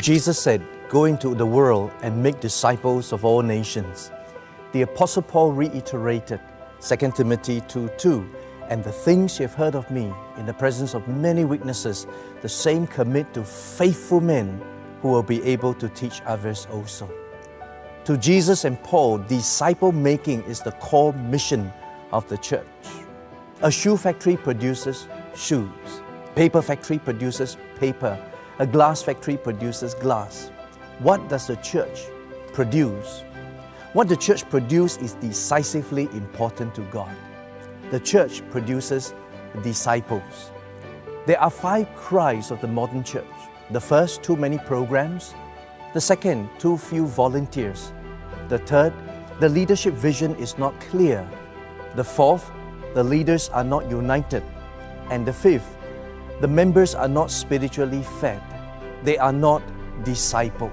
Jesus said, "Go into the world and make disciples of all nations." The Apostle Paul reiterated 2 Timothy 2:2, "And the things you have heard of me in the presence of many witnesses, the same commit to faithful men who will be able to teach others also." To Jesus and Paul, disciple making is the core mission of the church. A shoe factory produces shoes. Paper factory produces paper. A glass factory produces glass. What does the church produce? What the church produces is decisively important to God. The church produces disciples. There are 5 cries of the modern church. The first, too many programs. The second, too few volunteers. The third, the leadership vision is not clear. The fourth, the leaders are not united. And the fifth, the members are not spiritually fed. They are not discipled.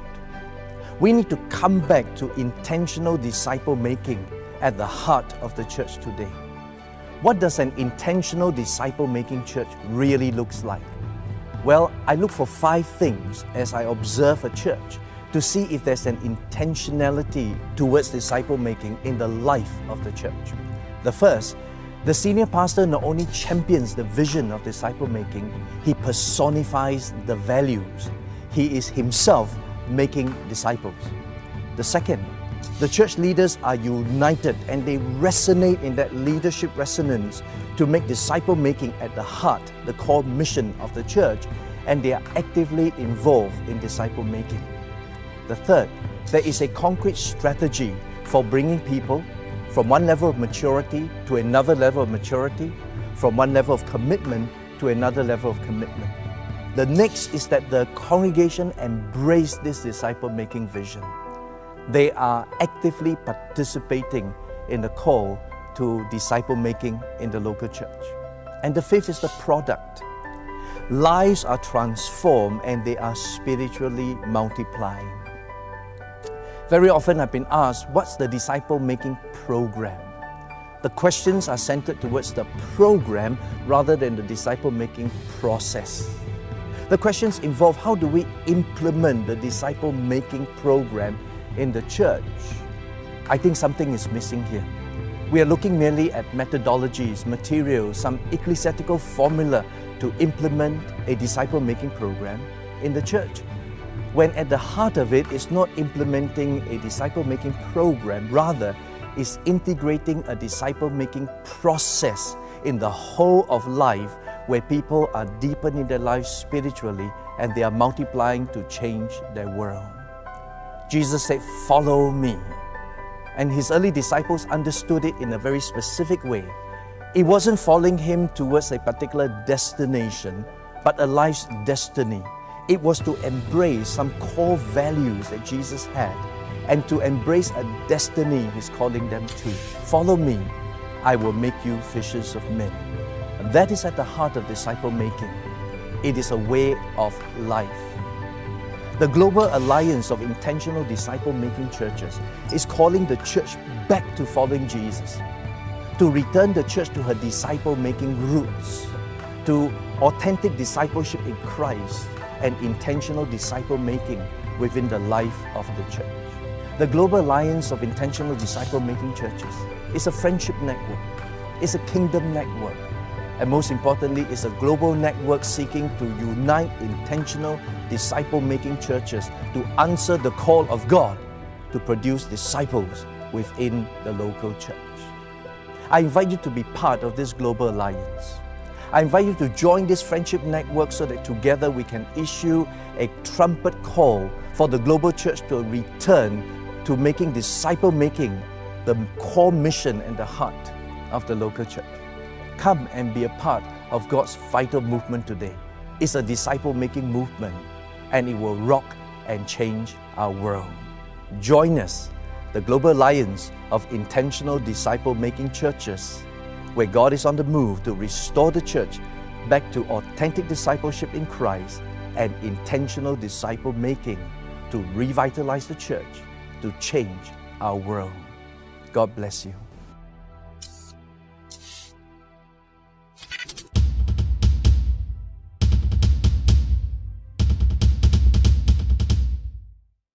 We need to come back to intentional disciple making at the heart of the church today. What does an intentional disciple making church really looks like? Well, I look for 5 things as I observe a church to see if there's an intentionality towards disciple making in the life of the church. The first, the senior pastor not only champions the vision of disciple making, he personifies the values. He is himself making disciples. The second, the church leaders are united and they resonate in that leadership resonance to make disciple making at the heart, the core mission of the church, and they are actively involved in disciple making. The third, there is a concrete strategy for bringing people from one level of maturity to another level of maturity, from one level of commitment to another level of commitment. The next is that the congregation embrace this disciple-making vision. They are actively participating in the call to disciple-making in the local church. And the fifth is the product. Lives are transformed and they are spiritually multiplying. Very often I've been asked, what's the disciple-making program? The questions are centered towards the program rather than the disciple-making process. The questions involve how do we implement the disciple-making program in the church? I think something is missing here. We are looking merely at methodologies, materials, some ecclesiastical formula to implement a disciple-making program in the church, when at the heart of it is not implementing a disciple-making program, rather is integrating a disciple-making process in the whole of life, where people are deepening their lives spiritually and they are multiplying to change their world. Jesus said, "Follow me." And his early disciples understood it in a very specific way. It wasn't following him towards a particular destination, but a life's destiny. It was to embrace some core values that Jesus had and to embrace a destiny he's calling them to. Follow me, I will make you fishers of men. And that is at the heart of disciple making. It is a way of life. The Global Alliance of Intentional Disciple Making Churches is calling the church back to following Jesus, to return the church to her disciple making roots, to authentic discipleship in Christ and intentional disciple making within the life of the church. The Global Alliance of Intentional Disciple Making Churches is a friendship network, it's a kingdom network, and most importantly, it's a global network seeking to unite intentional disciple-making churches to answer the call of God to produce disciples within the local church. I invite you to be part of this Global Alliance. I invite you to join this friendship network so that together we can issue a trumpet call for the global church to return to making disciple-making the core mission and the heart of the local church. Come and be a part of God's vital movement today. It's a disciple-making movement, and it will rock and change our world. Join us, the Global Alliance of Intentional Disciple-Making Churches, where God is on the move to restore the church back to authentic discipleship in Christ and intentional disciple-making to revitalize the church, to change our world. God bless you.